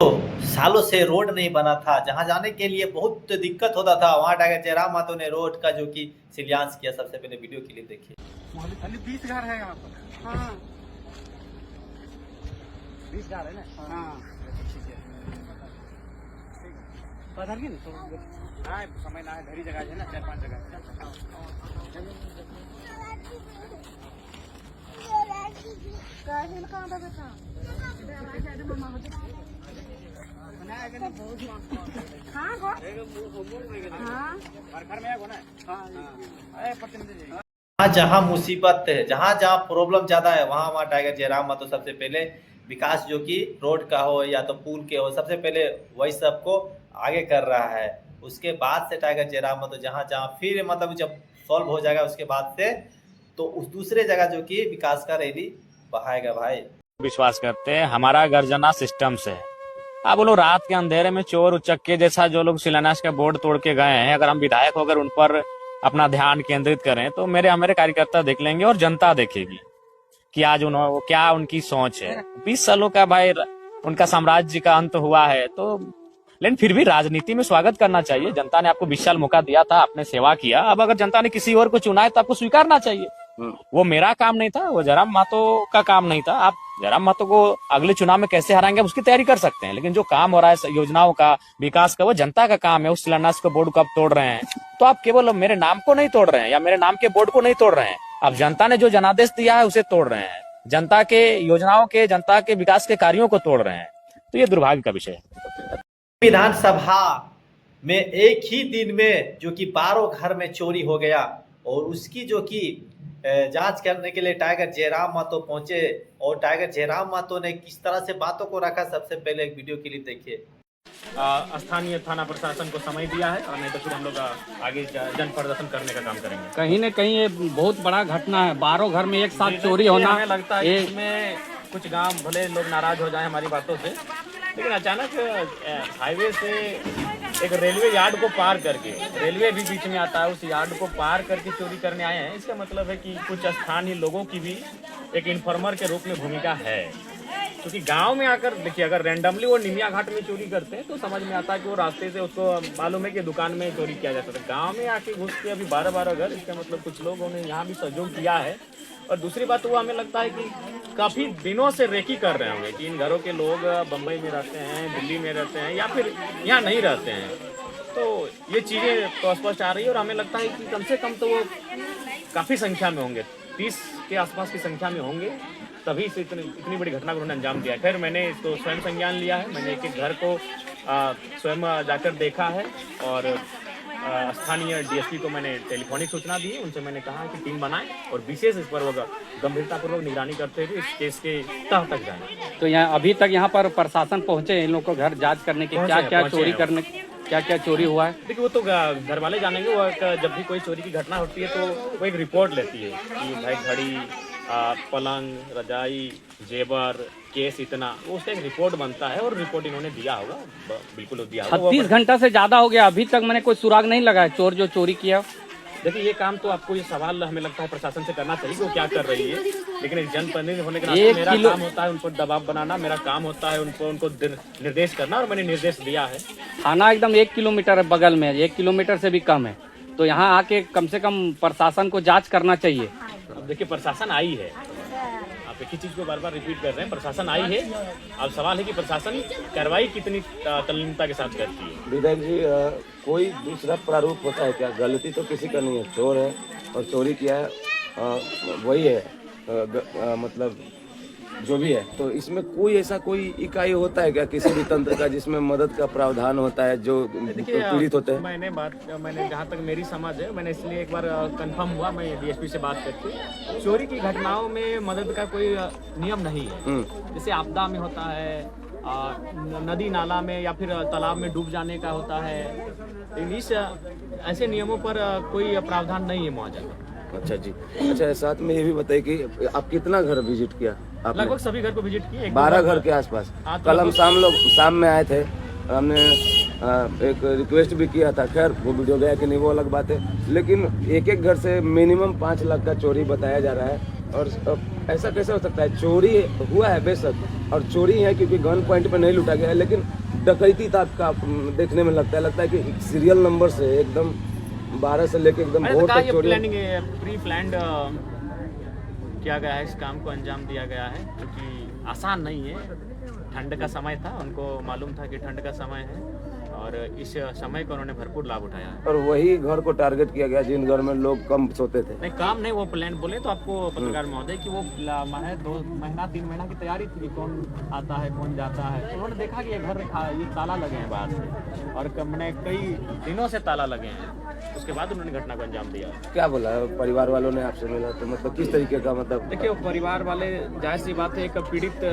तो सालों से रोड नहीं बना था, जहाँ जाने के लिए बहुत दिक्कत होता था, वहाँ टाइगर जयराम मातो ने रोड का जो कि शिलान्यास किया। सबसे पहले वीडियो क्लिप देखिए। खाली 20 घर है यहाँ पर। हाँ 20 घर है ना। हाँ पता नहीं तो हाँ समय ना है, घरी जगह है ना, 4-5 जगह जहाँ मुसीबत है, जहाँ जहाँ प्रॉब्लम ज्यादा है, वहाँ वहाँ टाइगर जयराम मातो सबसे पहले विकास जो कि रोड का हो या तो पुल के हो, सबसे पहले वही सबको आगे कर रहा है। उसके बाद से टाइगर जयराम मातो जहाँ जहाँ फिर मतलब जब सॉल्व हो जाएगा उसके बाद से तो उस दूसरे जगह जो कि विकास का रैली बहाएगा। भाई विश्वास करते हैं, हमारा गर्जना सिस्टम से है। आप बोलो रात के अंधेरे में चोर उचक्के जैसा जो लोग शिलान्यास का बोर्ड तोड़ के गए हैं, अगर हम विधायक होकर उन पर अपना ध्यान केंद्रित करें तो मेरे कार्यकर्ता देख लेंगे और जनता देखेगी कि आज उन्होंने क्या उनकी सोच है। 20 सालों का भाई उनका साम्राज्य का अंत हुआ है, तो लेकिन फिर भी राजनीति में स्वागत करना चाहिए। जनता ने आपको 20 साल मौका दिया था, आपने सेवा किया। अब अगर जनता ने किसी और को चुना है तो आपको स्वीकारना चाहिए। वो मेरा काम नहीं था, वो जयराम मातो का काम नहीं था। आप जयराम मातो को अगले चुनाव में कैसे हराएंगे आप उसकी तैयारी कर सकते हैं, लेकिन जो काम हो रहा है योजनाओं का, विकास का, वो जनता का काम है। उस शिलान्यास के बोर्ड को आप तोड़ रहे हैं तो आप केवल मेरे नाम को नहीं तोड़ रहे हैं या मेरे नाम के बोर्ड को नहीं तोड़ रहे हैं, आप जनता ने जो जनादेश दिया है उसे तोड़ रहे हैं, जनता के योजनाओं के, जनता के विकास के कार्यों को तोड़ रहे हैं। तो ये दुर्भाग्य का विषय है। विधानसभा में एक ही दिन में जो कि 12 घर में चोरी हो गया और उसकी जो कि जांच करने के लिए टाइगर जयराम मातो पहुंचे और टाइगर जयराम मातो ने किस तरह से बातों को रखा, सबसे पहले एक वीडियो क्लिप देखिए। स्थानीय थाना प्रशासन को समय दिया है और नहीं तो फिर हम लोग आगे जन प्रदर्शन करने का काम करेंगे। कहीं न कहीं ये बहुत बड़ा घटना है, 12 घर में एक साथ चोरी होना। हमें लगता है कि इसमें कुछ गांव भले लोग नाराज हो जाएं हमारी बातों से, लेकिन अचानक हाईवे से एक रेलवे यार्ड को पार करके, रेलवे भी बीच में आता है, उस यार्ड को पार करके चोरी करने आए हैं। इसका मतलब है कि कुछ स्थानीय लोगों की भी एक इन्फॉर्मर के रूप में भूमिका है। क्योंकि गांव में आकर देखिए, अगर रैंडमली वो निमिया घाट में चोरी करते हैं तो समझ में आता है कि वो रास्ते से उसको मालूम है कि दुकान में चोरी किया जाता है। गांव में आके घुस के अभी 12-12 घर, इसका मतलब कुछ लोगों ने यहाँ भी सहयोग किया है। और दूसरी बात वो हमें लगता है कि काफ़ी दिनों से रेकी कर रहे होंगे कि इन घरों के लोग बम्बई में रहते हैं, दिल्ली में रहते हैं या फिर यहाँ नहीं रहते हैं। तो ये चीज़ें तो स्पष्ट आ रही है और हमें लगता है कि कम से कम तो वो काफ़ी संख्या में होंगे, 30 के आसपास की संख्या में होंगे, तभी से इतनी बड़ी घटना को उन्होंने अंजाम दिया। खैर मैंने इसको स्वयं संज्ञान लिया है, मैंने एक एक घर को स्वयं जाकर देखा है और स्थानीय डीएसपी को मैंने टेलीफोनिक सूचना दी है। उनसे मैंने कहा कि टीम बनाएं और विशेष इस पर गंभीरतापूर्वक निगरानी करते हुए इस केस के तह तक जाएं। तो यहाँ अभी तक यहाँ पर प्रशासन पहुँचे इन लोगों को घर जांच करने के, क्या क्या चोरी करने, क्या क्या चोरी हुआ है? देखिए वो तो घर वाले जानेंगे। वो जब भी कोई चोरी की घटना होती है तो वो एक रिपोर्ट लेती है कि भाई घड़ी, पलंग, रजाई, जेवर, केस, इतना, वो उसका एक रिपोर्ट बनता है और रिपोर्ट इन्होंने दिया होगा, बिल्कुल दिया होगा। 36 घंटा से ज्यादा हो गया, अभी तक मैंने कोई सुराग नहीं लगा है चोर जो चोरी किया। देखिए ये काम तो आपको, ये सवाल हमें लगता है प्रशासन से करना चाहिए कि वो क्या कर रही है, लेकिन एक जनप्रतिनिधि होने के नाते मेरा काम होता है उन पर दबाव बनाना, मेरा काम होता है उनको निर्देश करना और मैंने निर्देश दिया है। थाना एकदम 1 किलोमीटर बगल में, 1 किलोमीटर से भी कम है, तो यहाँ आके कम से कम प्रशासन को जांच करना चाहिए। अब देखिए प्रशासन आई है, आप एक ही चीज को बार बार रिपीट कर रहे हैं, प्रशासन आई है। अब सवाल है कि प्रशासन कार्रवाई कितनी तल्लीनता के साथ करती है। विधायक जी, कोई दूसरा प्रारूप होता है क्या? गलती तो किसी का नहीं है, चोर है और चोरी किया है, वही है, मतलब जो भी है। तो इसमें कोई ऐसा कोई इकाई होता है क्या किसी भी तंत्र का जिसमें मदद का प्रावधान होता है जो पीड़ित होते हैं? मैंने जहाँ तक मेरी समझ है, मैंने इसलिए एक बार कंफर्म हुआ, मैं डीएसपी से बात करके, चोरी की घटनाओं में मदद का कोई नियम नहीं है। जैसे आपदा में होता है, नदी नाला में या फिर तालाब में डूब जाने का होता है, इस ऐसे नियमों पर कोई प्रावधान नहीं है मौजूद। अच्छा जी। अच्छा, साथ में ये भी बताइए कि आप कितना घर विजिट किया? लगभग सभी घर को विजिट किए, 12 घर के आसपास। कल हम शाम में आए थे, हमने एक रिक्वेस्ट भी किया था। खैर वो वीडियो गया कि नहीं वो अलग बात है, लेकिन एक एक घर से मिनिमम 5 लाख का चोरी बताया जा रहा है। और ऐसा कैसे हो सकता है? चोरी हुआ है बेशक, और चोरी है क्योंकि गन पॉइंट पे नहीं लूटा गया है, लेकिन डकैती टाइप का देखने में लगता है कि सीरियल नंबर से एकदम 12 से लेके एकदम मैंने भोर कहा तक ये चोरी। प्लानिंग प्री प्लान्ड किया गया है, इस काम को अंजाम दिया गया है, क्योंकि आसान नहीं है। ठंड का समय था, उनको मालूम था कि ठंड का समय है, और इस समय का उन्होंने भरपूर लाभ उठाया है। और वही घर को टारगेट किया गया जिन घर में लोग कम सोते थे। नहीं, काम नहीं, वो प्लान बोले तो आपको पत्रकार महोदय कि वो माने 2 महीना 3 महीना की तैयारी थी कि कौन आता है कौन जाता है। तो उन्होंने देखा कि ये घर ये ताला लगे हैं बाहर से, और मैंने कई दिनों से ताला लगे हैं। उसके बाद उन्होंने घटना को अंजाम दिया। क्या बोला परिवार वालों ने आपसे मिला तो मतलब किस तरीके का मतलब? देखिए, वो परिवार वाले, जाहिर सी बात है, एक पीड़ित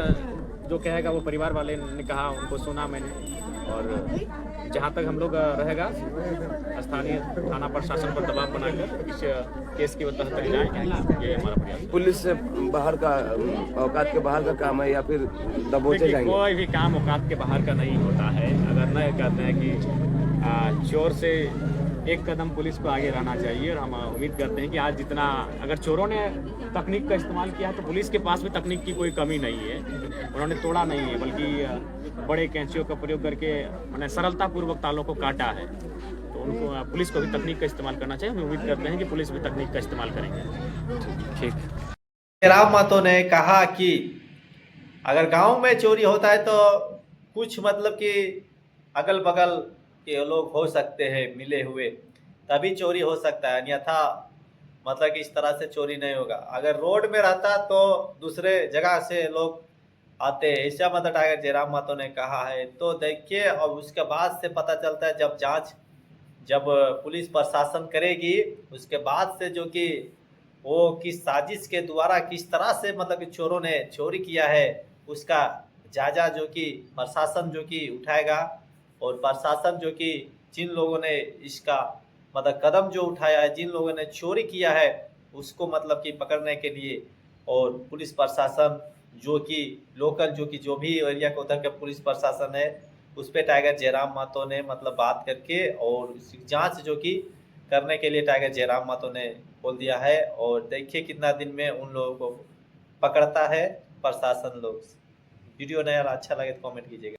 जो कहेगा वो परिवार वाले ने कहा, उनको सुना मैंने। और जहाँ तक हम लोग रहेगा, स्थानीय थाना प्रशासन पर दबाव बनाकर इस केस की तह तक जाएंगे, ये हमारा प्रयास। पुलिस से बाहर का, औकात के बाहर का काम है या फिर दबोचे देखिए, जाएंगे? कोई भी काम औकात के बाहर का नहीं होता है। अगर न कहते हैं कि चोर से एक कदम पुलिस को आगे रहना चाहिए, और हम उम्मीद करते हैं कि आज जितना, अगर चोरों ने तकनीक का इस्तेमाल किया है तो पुलिस के पास भी तकनीक की कोई कमी नहीं है। उन्होंने तोड़ा नहीं है, बल्कि बड़े कैंचियों का प्रयोग करके मैंने सरलता पूर्वक तालों को काटा है। तो उनको, पुलिस को भी तकनीक का इस्तेमाल करना चाहिए। हम उम्मीद करते हैं कि पुलिस भी तकनीक का इस्तेमाल करेंगे। ठीक। जयराम महतो ने कहा कि अगर गांव में चोरी होता है तो कुछ मतलब कि अगल बगल के लोग हो सकते हैं मिले हुए, तभी चोरी हो सकता है, अन्यथा मतलब कि इस तरह से चोरी नहीं होगा। अगर रोड में रहता तो दूसरे जगह से लोग आते हैं, ऐसा मतलब टाइगर जयराम महतो ने कहा है। तो देखिए, और उसके बाद से पता चलता है, जब पुलिस प्रशासन करेगी, उसके बाद से जो कि वो किस साजिश के द्वारा किस तरह से मतलब कि चोरों ने चोरी किया है, उसका जायजा जो कि प्रशासन जो कि उठाएगा। और प्रशासन जो कि जिन लोगों ने इसका मतलब कदम जो उठाया है, जिन लोगों ने चोरी किया है, उसको मतलब कि पकड़ने के लिए, और पुलिस प्रशासन जो कि लोकल जो कि जो भी एरिया को उधर के पुलिस प्रशासन है, उस पर टाइगर जयराम महतो ने मतलब बात करके और जांच जो कि करने के लिए टाइगर जयराम महतो ने बोल दिया है। और देखिए कितना दिन में उन लोगों को पकड़ता है प्रशासन लोग। वीडियो नया अच्छा लगे तो कमेंट कीजिएगा।